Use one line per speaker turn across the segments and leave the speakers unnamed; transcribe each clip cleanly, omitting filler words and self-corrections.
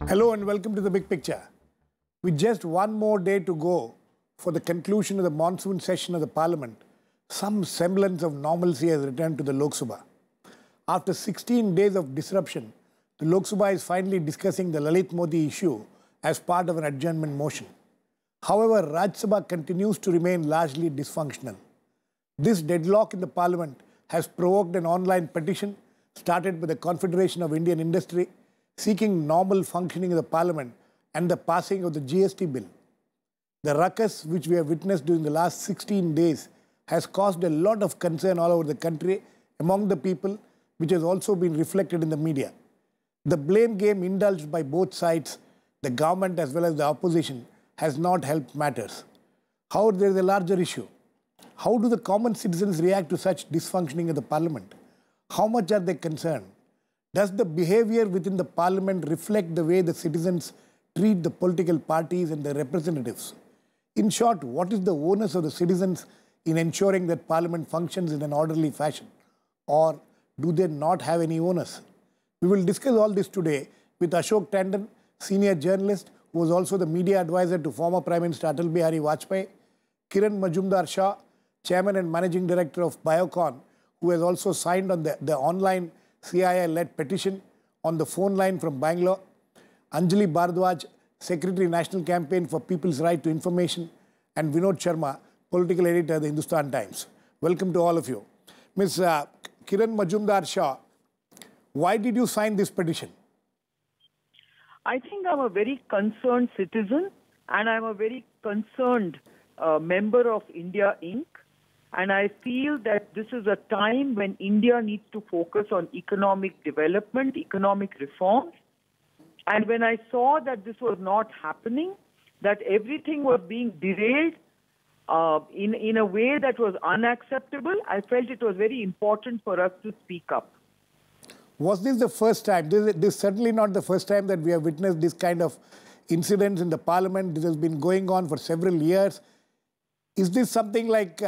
Hello and welcome to The Big Picture. With just one more day to go for the conclusion of the monsoon session of the Parliament, some semblance of normalcy has returned to the Lok Sabha. After 16 days of disruption, the Lok Sabha is finally discussing the Lalit Modi issue as part of an adjournment motion. However, Rajya Sabha continues to remain largely dysfunctional. This deadlock in the Parliament has provoked an online petition started by the Confederation of Indian Industry seeking normal functioning of the Parliament and the passing of the GST bill. The ruckus which we have witnessed during the last 16 days has caused a lot of concern all over the country among the people, which has also been reflected in the media. The blame game indulged by both sides, the government as well as the opposition, has not helped matters. However, there is a larger issue. How do the common citizens react to such dysfunctioning of the Parliament? How much are they concerned? Does the behavior within the Parliament reflect the way the citizens treat the political parties and their representatives? In short, what is the onus of the citizens in ensuring that Parliament functions in an orderly fashion? Or do they not have any onus? We will discuss all this today with Ashok Tandon, senior journalist, who was also the media advisor to former Prime Minister Atal Bihari Vajpayee, Kiran Mazumdar, chairman and managing director of Biocon, who has also signed on the online CII-led petition, on the phone line from Bangalore, Anjali Bharadwaj, Secretary National Campaign for People's Right to Information, and Vinod Sharma, political editor of the Hindustan Times. Welcome to all of you. Ms. Kiran Mazumdar, why did you sign this petition?
I think I'm a very concerned citizen and I'm a very concerned member of India Inc. And I feel that this is a time when India needs to focus on economic development, economic reforms. And when I saw that this was not happening, that everything was being derailed in a way that was unacceptable, I felt it was very important for us to speak up.
Was this the first time? This is certainly not the first time that we have witnessed this kind of incidents in the Parliament. This has been going on for several years. Is this something like,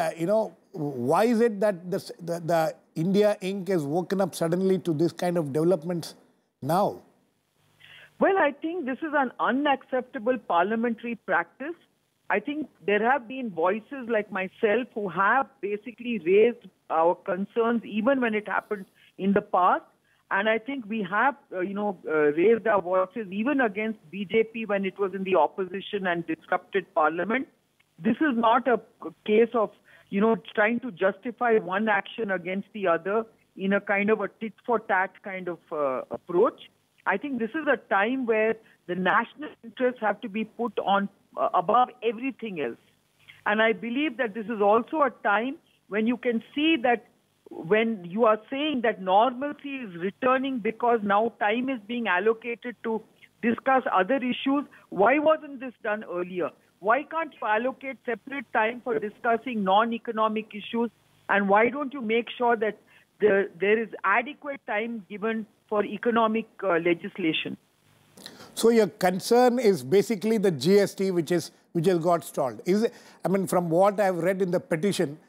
why is it that the India Inc. has woken up suddenly to this kind of developments now?
Well, I think this is an unacceptable parliamentary practice. I think there have been voices like myself who have basically raised our concerns even when it happened in the past. And I think we have, raised our voices even against BJP when it was in the opposition and disrupted parliament. This is not a case of, trying to justify one action against the other in a kind of a tit-for-tat kind of approach. I think this is a time where the national interests have to be put on above everything else. And I believe that this is also a time when you can see that when you are saying that normalcy is returning because now time is being allocated to discuss other issues, why wasn't this done earlier? Why can't you allocate separate time for discussing non-economic issues? And why don't you make sure that there is adequate time given for economic legislation?
So your concern is basically the GST which has got stalled. From what I have read in the petition,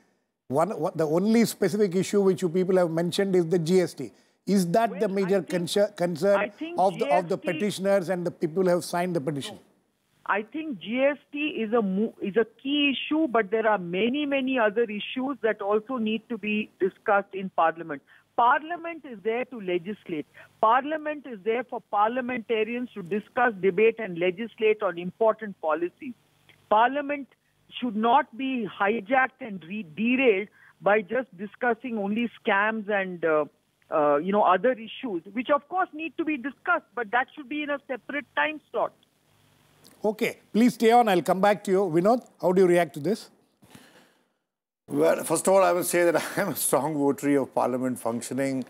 the only specific issue which you people have mentioned is the GST. Is that the major concern of the petitioners and the people who have signed the petition?
No. I think GST is a key issue, but there are many other issues that also need to be discussed in Parliament. Parliament is there to legislate. Parliament is there for parliamentarians to discuss, debate and legislate on important policies. Parliament should not be hijacked and derailed by just discussing only scams and other issues, which of course need to be discussed, but that should be in a separate time slot.
Okay, please stay on. I'll come back to you. Vinod, how do you react to this?
Well, first of all, I will say that I am a strong votary of Parliament functioning.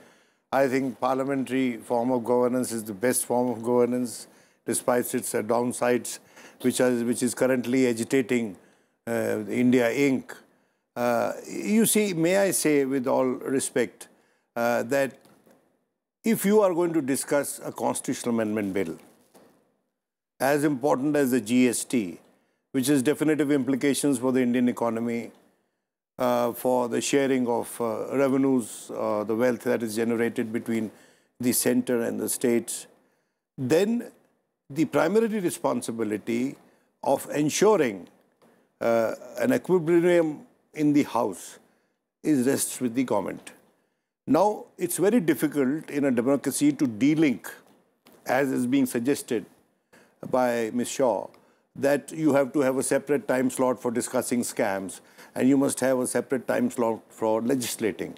I think parliamentary form of governance is the best form of governance, despite its downsides, which is currently agitating India Inc. You see, may I say with all respect that if you are going to discuss a constitutional amendment bill, as important as the GST, which has definitive implications for the Indian economy, for the sharing of revenues, the wealth that is generated between the center and the states, then the primary responsibility of ensuring an equilibrium in the House rests with the government. Now, it's very difficult in a democracy to de-link, as is being suggested by Ms. Shaw, that you have to have a separate time slot for discussing scams and you must have a separate time slot for legislating.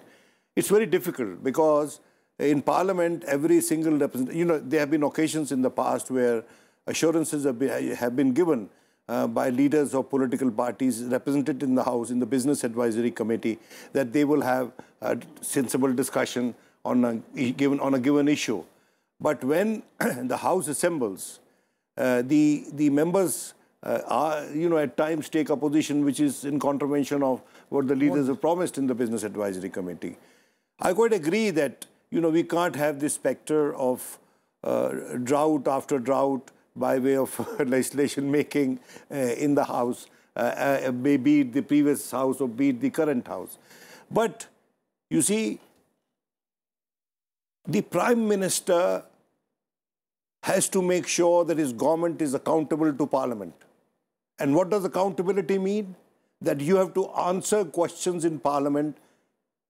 It's very difficult because in Parliament, every single representative, there have been occasions in the past where assurances have been given by leaders of political parties represented in the House, in the Business Advisory Committee, that they will have a sensible discussion on a given issue. But when the House assembles, the members at times take a position which is in contravention of what the leaders have promised in the Business Advisory Committee. I quite agree that we can't have this spectre of drought after drought by way of legislation making in the House, be it the previous House or be it the current House. But you see, the Prime Minister has to make sure that his government is accountable to Parliament. And what does accountability mean? That you have to answer questions in Parliament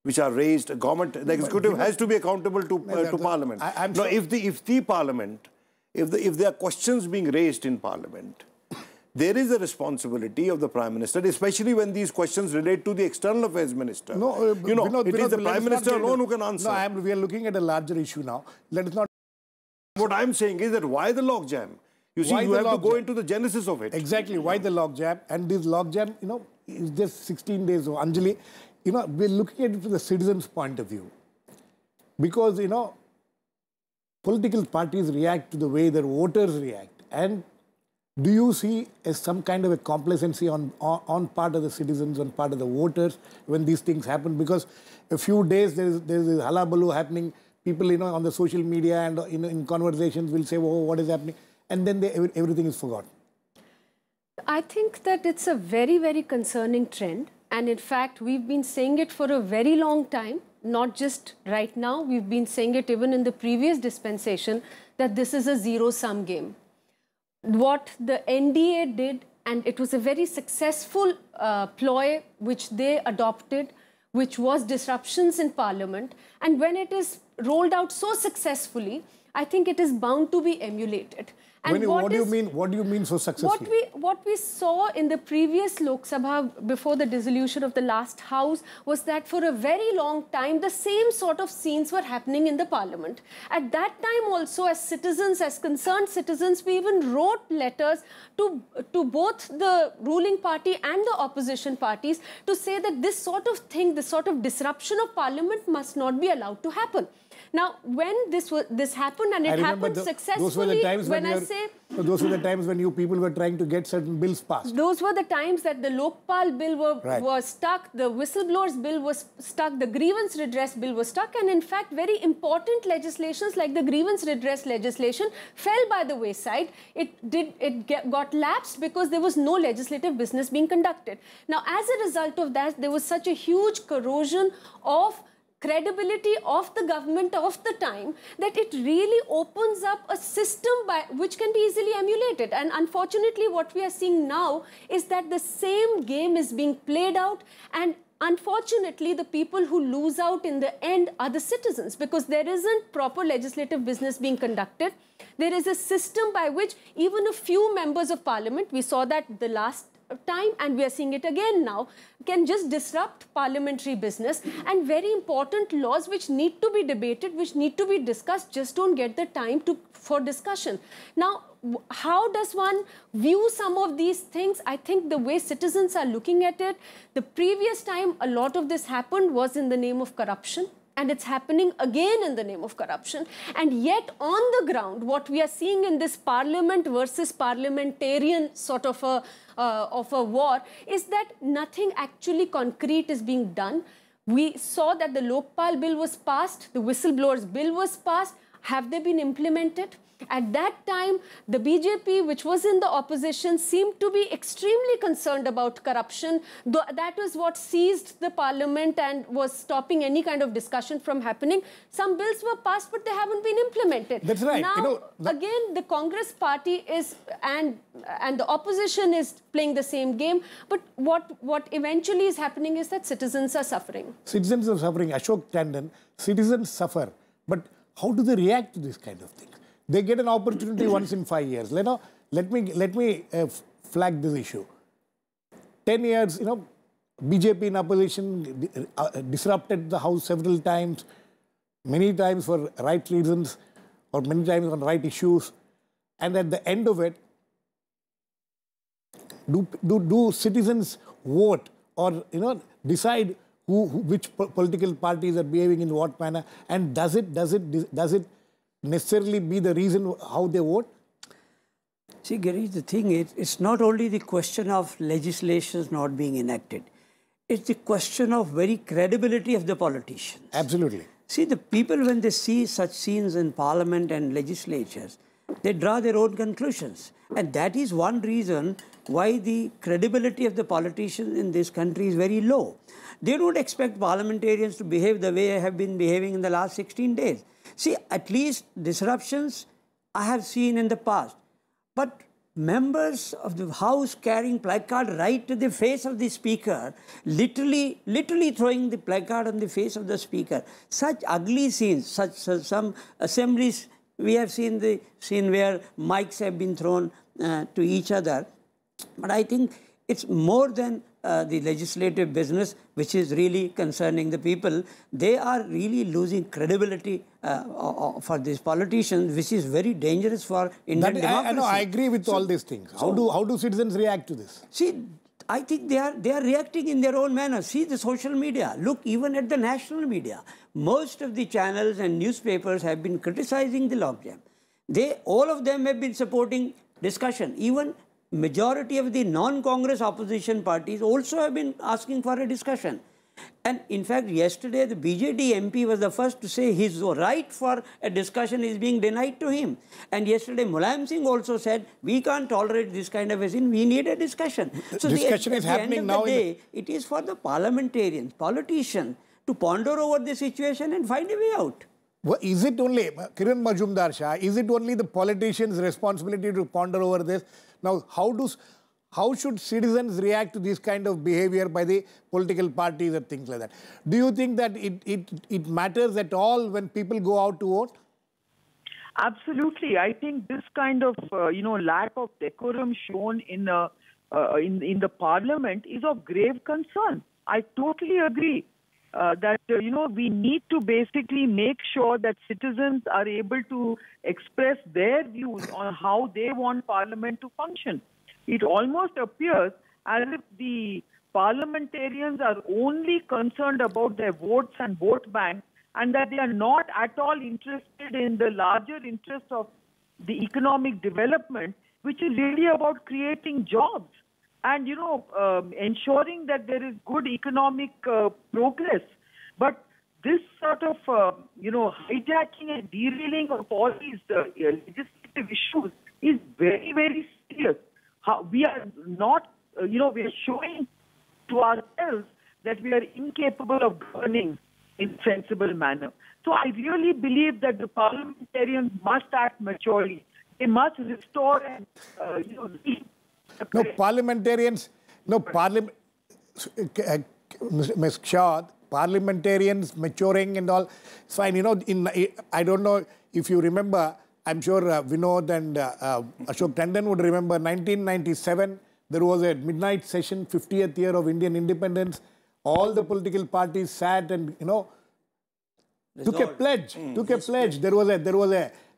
which are raised. The executive has to be accountable to Parliament. Now, if there are questions being raised in Parliament, there is a responsibility of the Prime Minister, especially when these questions relate to the External Affairs Minister.
No,
Vinod, it is the Prime Minister alone who can answer.
No, we are looking at a larger issue now. Let us not...
What I'm saying is that why the logjam? You see, you have to go into the genesis of it.
Exactly, why the logjam? And this logjam, is just 16 days of Anjali. We're looking at it from the citizens' point of view. Because, political parties react to the way their voters react. And do you see some kind of a complacency on part of the citizens, on part of the voters when these things happen? Because a few days there's this hullabaloo happening. People, on the social media and in conversations will say, oh, what is happening? And then everything is forgotten.
I think that it's a very, very concerning trend. And in fact, we've been saying it for a very long time, not just right now. We've been saying it even in the previous dispensation, that this is a zero-sum game. What the NDA did, and it was a very successful ploy which they adopted, which was disruptions in Parliament. And when it is rolled out so successfully, I think it is bound to be emulated. And
what do you mean so successfully?
What we saw in the previous Lok Sabha before the dissolution of the last House was that for a very long time, the same sort of scenes were happening in the Parliament. At that time also, as citizens, as concerned citizens, we even wrote letters to both the ruling party and the opposition parties to say that this sort of thing, this sort of disruption of Parliament must not be allowed to happen. Now, when this happened, and it happened successfully,
those were the times those were the times when you people were trying to get certain bills passed.
Those were the times that the Lokpal bill was stuck, the whistleblowers bill was stuck, the grievance redress bill was stuck, and in fact, very important legislations like the grievance redress legislation fell by the wayside. It got lapsed because there was no legislative business being conducted. Now, as a result of that, there was such a huge corrosion of credibility of the government of the time that it really opens up a system which can be easily emulated. And unfortunately, what we are seeing now is that the same game is being played out, and unfortunately, the people who lose out in the end are the citizens, because there isn't proper legislative business being conducted. There is a system by which even a few members of Parliament, we saw that the last time and we are seeing it again now, can just disrupt parliamentary business, and very important laws which need to be debated, which need to be discussed, just don't get the time for discussion. Now, how does one view some of these things? I think the way citizens are looking at it, the previous time a lot of this happened was in the name of corruption. And it's happening again in the name of corruption. And yet, on the ground, what we are seeing in this parliament versus parliamentarian sort of a war is that nothing actually concrete is being done. We saw that the Lokpal bill was passed, the whistleblowers bill was passed. Have they been implemented? At that time, the BJP, which was in the opposition, seemed to be extremely concerned about corruption. That was what seized the parliament and was stopping any kind of discussion from happening. Some bills were passed, but they haven't been implemented.
That's right.
Now, again, the Congress party is, and the opposition is playing the same game. But what eventually is happening is that citizens are suffering.
Citizens are suffering. Ashok Tandon, citizens suffer. But how do they react to this kind of thing? They get an opportunity once in 5 years. Let me flag this issue. 10 years, BJP in opposition disrupted the house several times, many times for right reasons or many times on right issues. And at the end of it, do citizens vote or decide which political parties are behaving in what manner, and does it necessarily be the reason how they vote?
See, Girish, the thing is, it's not only the question of legislations not being enacted. It's the question of very credibility of the politicians.
Absolutely.
See, the people, when they see such scenes in parliament and legislatures, they draw their own conclusions. And that is one reason why the credibility of the politicians in this country is very low. They don't expect parliamentarians to behave the way I have been behaving in the last 16 days. See, at least disruptions I have seen in the past. But members of the House carrying placard right to the face of the speaker, literally throwing the placard on the face of the speaker. Such ugly scenes, some assemblies, we have seen the scene where mics have been thrown to each other. But I think it's more than the legislative business, which is really concerning the people. They are really losing credibility for these politicians, which is very dangerous for Indian democracy.
I agree with all these things. How do citizens react to this?
See, I think they are reacting in their own manner. See the social media. Look, even at the national media, most of the channels and newspapers have been criticizing the logjam. All of them have been supporting discussion. Even majority of the non-Congress opposition parties also have been asking for a discussion. And in fact, yesterday the BJD MP was the first to say his right for a discussion is being denied to him. And yesterday Mulayam Singh also said, we can't tolerate this kind of a sin, we need a discussion. So
discussion is happening now.
It is for the parliamentarians, politicians to ponder over the situation and find a way out.
Well, is it only, Kiran Mazumdar Shah, is it only the politicians' responsibility to ponder over this? Now, how should citizens react to this kind of behavior by the political parties and things like that? Do you think that it matters at all when people go out to vote?
Absolutely. I think this kind of lack of decorum shown in the parliament is of grave concern. I totally agree that we need to basically make sure that citizens are able to express their views on how they want parliament to function. It almost appears as if the parliamentarians are only concerned about their votes and vote bank, and that they are not at all interested in the larger interest of the economic development, which is really about creating jobs and, ensuring that there is good economic progress. But this sort of, hijacking and derailing of all these legislative issues is very, very serious. We are not, we are showing to ourselves that we are incapable of governing in a sensible manner. So I really believe that the parliamentarians must act maturely. They must restore and,
Ms. Shah, parliamentarians maturing and all, it's fine. I don't know if you remember, I'm sure Vinod and Ashok Tandon would remember 1997, there was a midnight session, 50th year of Indian independence. All the political parties sat and, took a pledge.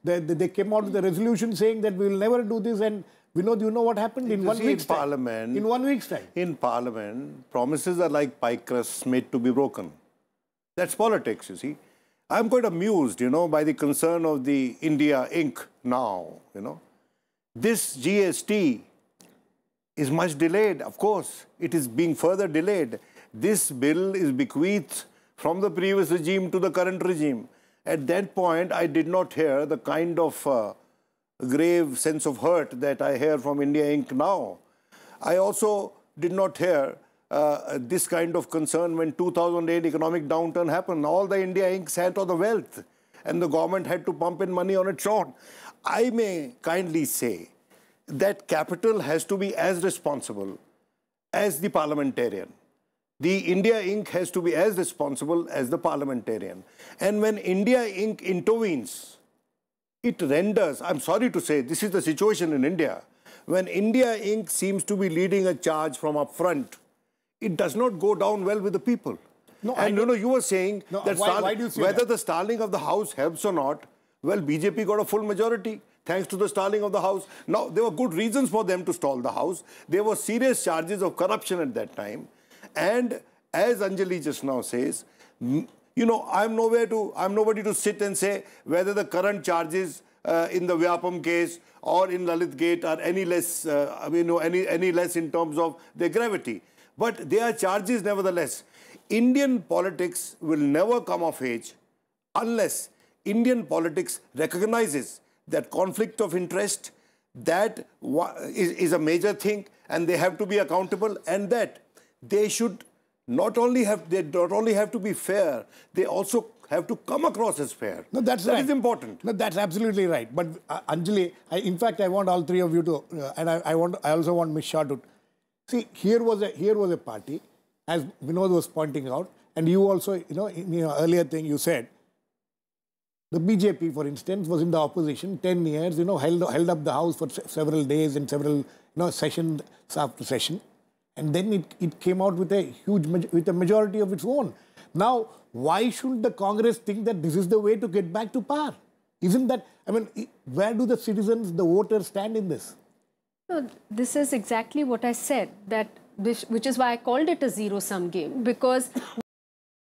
They came out with a resolution saying that we will never do this. And Vinod, you know what happened in 1 week's time? In 1 week's time.
In Parliament, promises are like pie crusts made to be broken. That's politics, you see. I'm quite amused, by the concern of the India Inc. now, This GST is much delayed, of course. It is being further delayed. This bill is bequeathed from the previous regime to the current regime. At that point, I did not hear the kind of grave sense of hurt that I hear from India Inc. now. I also did not hear this kind of concern when 2008 economic downturn happened. All the India Inc. sat on the wealth and the government had to pump in money on its own. I may kindly say that capital has to be as responsible as the parliamentarian. The India Inc. has to be as responsible as the parliamentarian. And when India Inc. intervenes, it renders, I'm sorry to say, this is the situation in India. When India Inc. seems to be leading a charge from up front, it does not go down well with the people.
No,
and you were saying that
why do you say
whether
that?
the stalling of the House helps or not, well, BJP got a full majority thanks to the stalling of the House. Now, there were good reasons for them to stall the House. There were serious charges of corruption at that time. And as Anjali just now says, I'm nobody to sit and say whether the current charges in the Vyapam case or in Lalit Gate are any less, any less in terms of their gravity. But they are charges nevertheless. Indian politics will never come of age unless Indian politics recognizes that conflict of interest, that is a major thing, and they have to be accountable, and that they should not only have to be fair, they also have to come across as fair.
No, that's right.
That is important.
No, that's absolutely right. But Anjali, in fact, I want all three of you to, and I also want Ms. Shah to see. Here was a party, as Vinod was pointing out, and you also, in your earlier thing, you said the BJP, for instance, was in the opposition 10 years. Held up the House for several days and several sessions after session. And then it came out with a majority of its own. Now, why shouldn't the Congress think that this is the way to get back to power? Isn't that, where do the citizens, the voters stand in this?
No, this is exactly what I said, which is why I called it a zero-sum game, because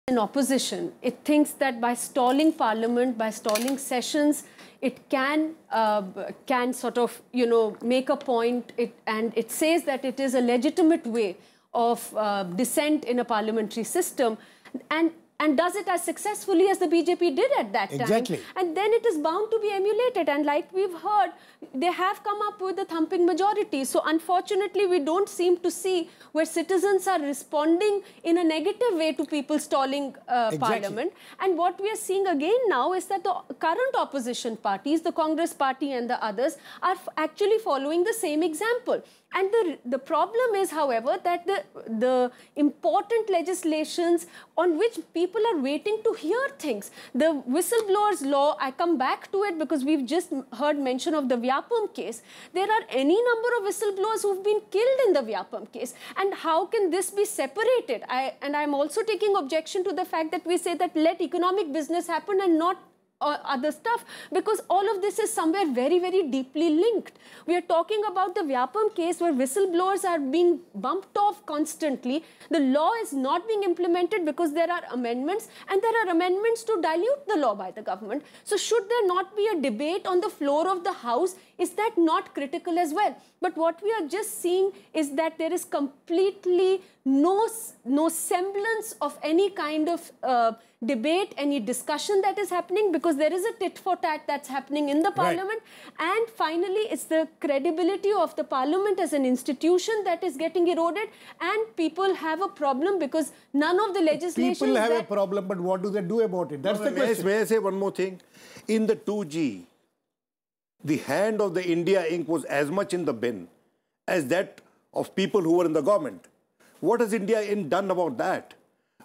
in opposition, it thinks that by stalling parliament, by stalling sessions, it can sort of, make a point, and it says that it is a legitimate way of dissent in a parliamentary system, and does it as successfully as the BJP did at that time.
Exactly.
And then it is bound to be emulated. And like we've heard, they have come up with a thumping majority. So unfortunately, we don't seem to see where citizens are responding in a negative way to people stalling parliament. And what we are seeing again now is that the current opposition parties, the Congress party and the others, are actually following the same example. And the problem is, however, that the important legislations on which people are waiting to hear things. The whistleblowers law, I come back to it because we've just heard mention of the Vyapam case. There are any number of whistleblowers who've been killed in the Vyapam case. And how can this be separated? I'm also taking objection to the fact that we say that let economic business happen and not other stuff, because all of this is somewhere very, very deeply linked. We are talking about the Vyapam case where whistleblowers are being bumped off constantly. The law is not being implemented because there are amendments, and there are amendments to dilute the law by the government. So should there not be a debate on the floor of the House? Is that not critical as well? But what we are just seeing is that there is completely no semblance of any kind of debate, any discussion that is happening, because there is a tit for tat that's happening in the parliament. Right. And finally, it's the credibility of the parliament as an institution that is getting eroded, and people have a problem because none of the legislation...
People have a problem, but what do they do about it? That's the question.
May I say one more thing? In the 2G, the hand of the India Inc. was as much in the bin as that of people who were in the government. What has India Inc. done about that?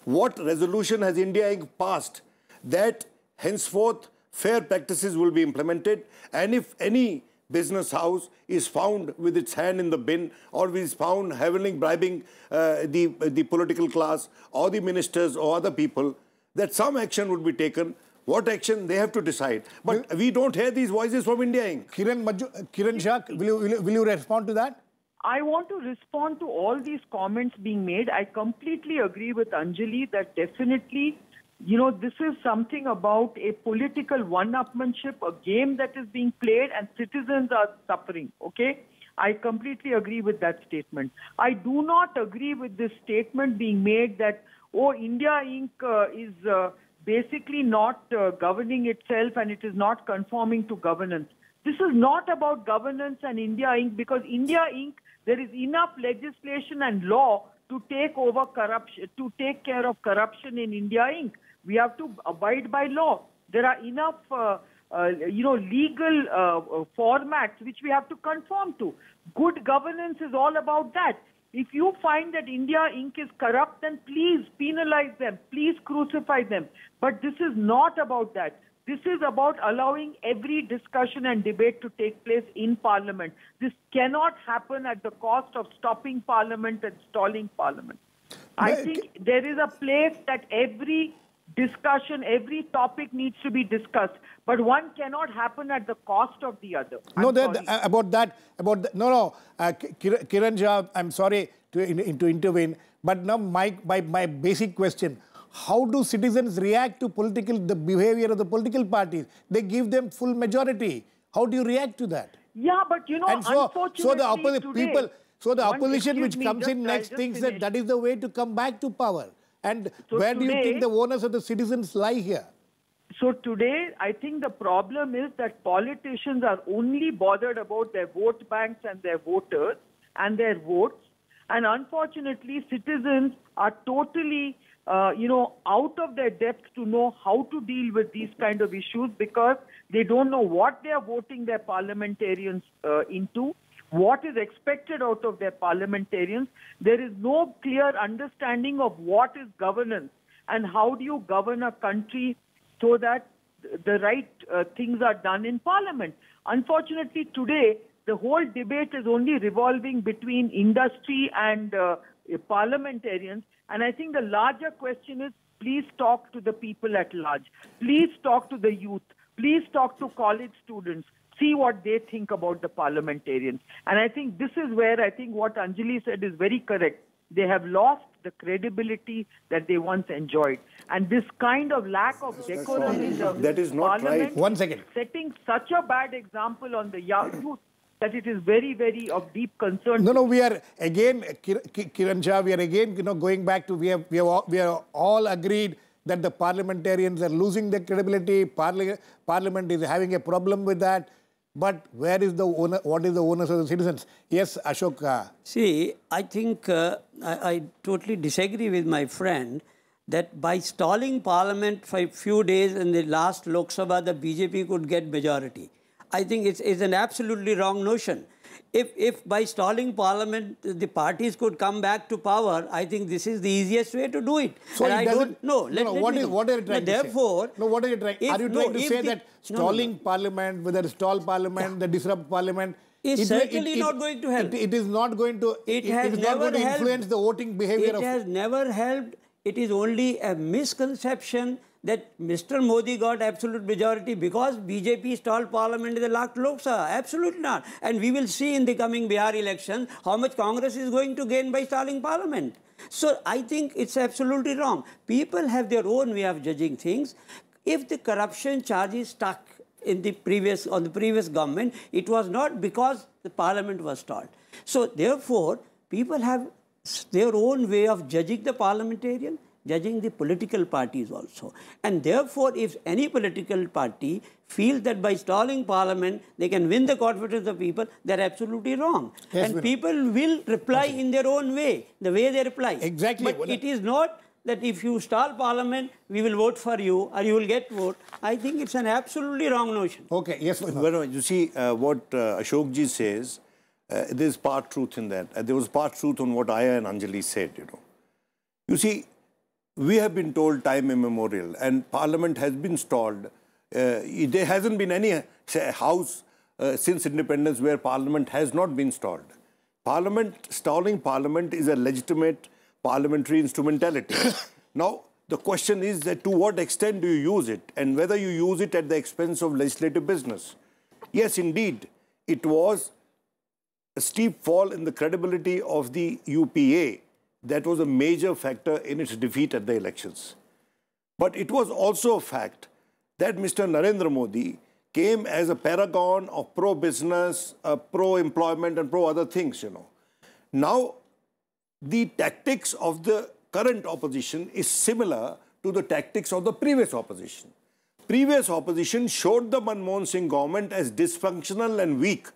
What resolution has India Inc. passed that henceforth fair practices will be implemented, and if any business house is found with its hand in the bin or is found bribing the political class or the ministers or other people, that some action would be taken. What action, they have to decide. But we don't hear these voices from India Inc.
Kiran Shah, will you respond to that?
I want to respond to all these comments being made. I completely agree with Anjali that definitely, this is something about a political one-upmanship, a game that is being played and citizens are suffering, okay? I completely agree with that statement. I do not agree with this statement being made that, India Inc. Is basically not governing itself and it is not conforming to governance. This is not about governance and India Inc. because India Inc. there is enough legislation and law to take over corruption, to take care of corruption in India Inc. We have to abide by law. There are enough, legal formats which we have to conform to. Good governance is all about that. If you find that India Inc. is corrupt, then please penalize them. Please crucify them. But this is not about that. This is about allowing every discussion and debate to take place in Parliament. This cannot happen at the cost of stopping Parliament and stalling Parliament. I think there is a place that every discussion, every topic needs to be discussed, but one cannot happen at the cost of the other.
Kiran Jha, I'm sorry to intervene, but now my basic question. How do citizens react to the behavior of the political parties? They give them full majority. How do you react to that?
Yeah, but unfortunately
the opposition which comes in next thinks that is the way to come back to power. And so where do you think the onus of the citizens lie here?
So today, I think the problem is that politicians are only bothered about their vote banks and their voters and their votes. And unfortunately, citizens are totally out of their depth to know how to deal with these kind of issues because they don't know what they are voting their parliamentarians into, what is expected out of their parliamentarians. There is no clear understanding of what is governance and how do you govern a country so that the right things are done in Parliament. Unfortunately, today, the whole debate is only revolving between industry and parliamentarians. And I think the larger question is, please talk to the people at large. Please talk to the youth. Please talk to college students. See what they think about the parliamentarians. And I think this is where I think what Anjali said is very correct. They have lost the credibility that they once enjoyed. And this kind of lack of decorum in the
that is not
Parliament
right.
One second.
Setting such a bad example on the youth that it is very, very of deep concern.
No, we are again, Kiran Jha, we are again, going back to, we are all agreed that the parliamentarians are losing their credibility. Parliament is having a problem with that. But where is what is the onus of the citizens? Yes, Ashok.
See, I think I totally disagree with my friend that by stalling Parliament for a few days in the last Lok Sabha, the BJP could get majority. I think it's an absolutely wrong notion. If by stalling Parliament, the parties could come back to power, I think this is the easiest way to do it.
So
and
it
I
doesn't...
don't... No,
what are you trying to say? No, what are you trying... Are you trying to say that stalling Parliament, whether stall Parliament, the disrupt Parliament...
is certainly not going to help.
It is not going to... It is not going to influence the voting behavior of...
It has never helped. It is only a misconception that Mr. Modi got absolute majority because BJP stalled Parliament in the last Lok Sabha. Absolutely not. And we will see in the coming Bihari election how much Congress is going to gain by stalling Parliament. So I think it's absolutely wrong. People have their own way of judging things. If the corruption charge is stuck on the previous government, it was not because the Parliament was stalled. So therefore, people have their own way of judging the parliamentarian, judging the political parties also. And therefore, if any political party feels that by stalling Parliament, they can win the confidence of people, they're absolutely wrong. Yes, and people will reply in their own way, the way they reply.
Exactly.
But it is not that if you stall Parliament, we will vote for you or you will get vote. I think it's an absolutely wrong notion.
Okay, yes.
Well, you see, what Ashokji says, there's part truth in that. There was part truth on what Aya and Anjali said, You see, we have been told time immemorial, and Parliament has been stalled. There hasn't been any house since independence where Parliament has not been stalled. Stalling Parliament is a legitimate parliamentary instrumentality. Now, the question is that to what extent do you use it, and whether you use it at the expense of legislative business. Yes, indeed, it was a steep fall in the credibility of the UPA. That was a major factor in its defeat at the elections. But it was also a fact that Mr. Narendra Modi came as a paragon of pro-business, pro-employment and pro-other things, Now, the tactics of the current opposition is similar to the tactics of the previous opposition. previous opposition showed the Manmohan Singh government as dysfunctional and weak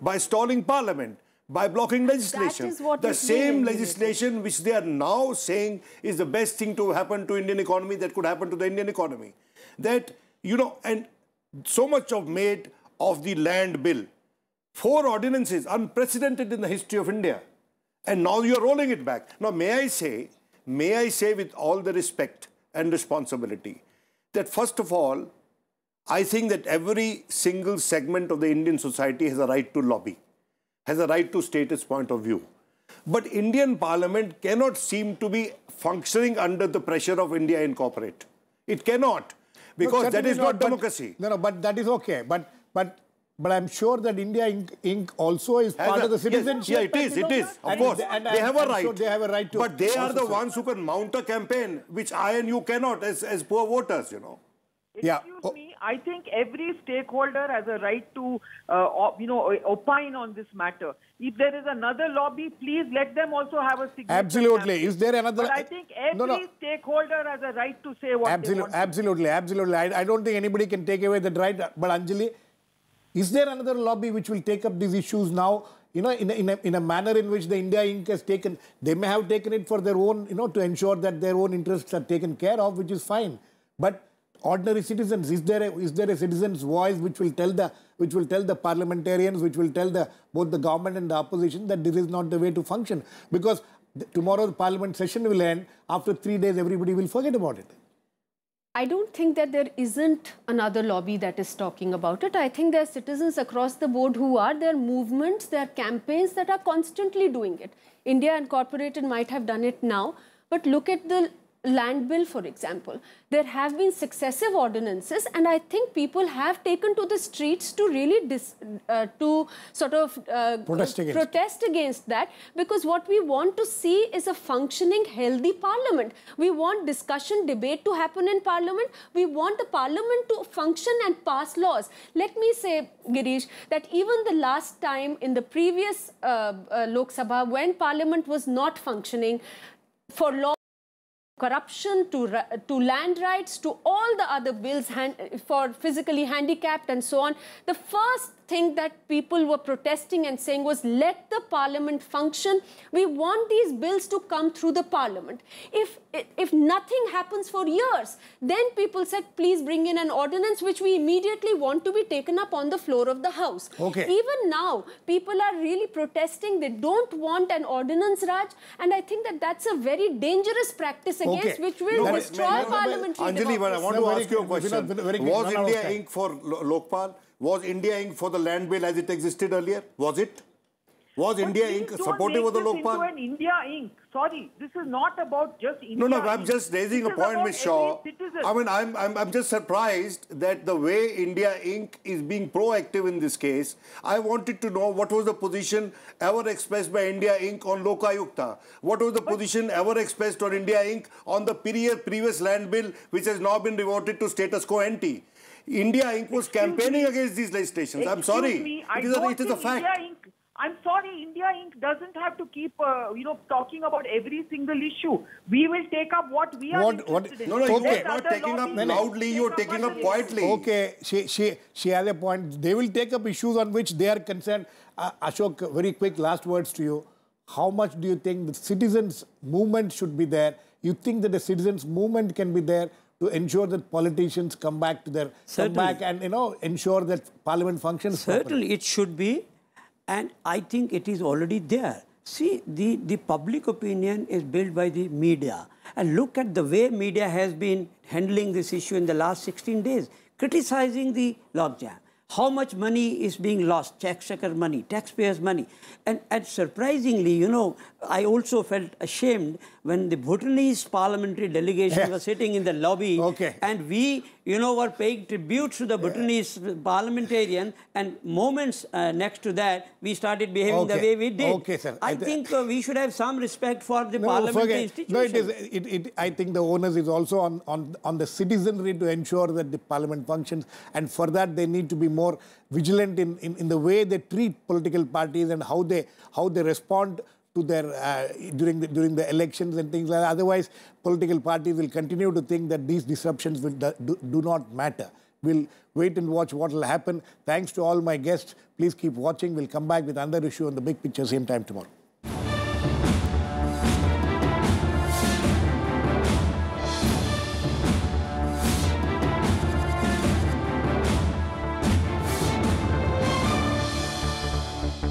by stalling parliament, by blocking legislation.
That is what
the
is
same
being
legislation which they are now saying is the best thing to happen to Indian economy that could happen to the Indian economy. That, you know, and so much of made of the land bill. 4 ordinances, unprecedented in the history of India. And now you are rolling it back. Now, may I say with all the respect and responsibility, that first of all, I think that every single segment of the Indian society has a right to lobby, has a right to state its point of view. But Indian Parliament cannot seem to be functioning under the pressure of India Incorporate. It cannot, because that is not democracy.
No, but that is okay. But I'm sure that India Inc. also is part of the citizenship.
Yeah, it is. Of course, they have a right.
Sure they have a right to.
But they are the ones who can mount a campaign, which I and you cannot as poor voters, you know.
Excuse me, I think every stakeholder has a right to, opine on this matter. If there is another lobby, please let them also have a signature.
Absolutely.
Campaign.
Is there another?
But I think every stakeholder has a right to say what they want.
Absolutely. I don't think anybody can take away that right. But Anjali, is there another lobby which will take up these issues now? You know, in a manner in which the India Inc. has taken, they may have taken it for their own, you know, to ensure that their own interests are taken care of, which is fine. But ordinary citizens, is there a citizen's voice which will tell the parliamentarians, which will tell both the government and the opposition that this is not the way to function? Because tomorrow the parliament session will end. After 3 days, everybody will forget about it.
I don't think that there isn't another lobby that is talking about it. I think there are citizens across the board who are, there are movements, there are campaigns that are constantly doing it. India Incorporated might have done it now, but look at the land bill, for example. There have been successive ordinances, and I think people have taken to the streets to really protest against that, because what we want to see is a functioning, healthy parliament. We want discussion, debate to happen in parliament. We want the parliament to function and pass laws. Let me say, Girish, that even the last time in the previous Lok Sabha, when parliament was not functioning, for law, corruption, to land rights, to all the other bills for physically handicapped and so on, the first thing that people were protesting and saying was, let the parliament function. We want these bills to come through the parliament. If nothing happens for years, then people said, please bring in an ordinance which we immediately want to be taken up on the floor of the House.
Okay.
Even now, people are really protesting. They don't want an ordinance, Raj, and I think that that's a very dangerous practice against which will destroy parliamentary democracy.
Anjali, but I want to ask you a question. Was India Inc. for Lokpal? Was India Inc. for the land bill as it existed earlier? Was it? Was India Inc. supportive of the Lokpal?
Into an India Inc. Sorry, this is not about just India.
No, I'm just raising a point, Ms. Shaw. I mean, I'm just surprised that the way India Inc. is being proactive in this case. I wanted to know what was the position ever expressed by India Inc. on Lokayukta. What was the position ever expressed on India Inc. on the previous land bill, which has now been reverted to status quo ante. India Inc. was campaigning against these legislations. I'm sorry. It is a fact.
I'm sorry, India Inc. doesn't have to keep, talking about every single issue. We will take up what we are interested in.
No, you are not taking up loudly, you are taking up quietly.
Okay, she has a point. They will take up issues on which they are concerned. Ashok, very quick last words to you. How much do you think the citizens' movement should be there? You think that the citizens' movement can be there to ensure that politicians come back to and ensure that parliament functions
Certainly,
properly?
it should be. And I think it is already there. See, the public opinion is built by the media. And look at the way media has been handling this issue in the last 16 days, criticizing the logjam. How much money is being lost, taxpayer money, taxpayers' money. And surprisingly, I also felt ashamed when the Bhutanese parliamentary delegation was sitting in the lobby. And we, were paying tribute to the Bhutanese parliamentarian, and moments next to that, we started behaving the way we did.
Okay, sir.
I think we should have some respect for the parliamentary institution.
No, I think the onus is also on the citizenry to ensure that the parliament functions, and for that they need to be more vigilant in the way they treat political parties and how they respond to their during the elections and things like that. Otherwise, political parties will continue to think that these disruptions will do not matter. We'll wait and watch what will happen. Thanks to all my guests. Please keep watching. We'll come back with another issue on The Big Picture same time tomorrow.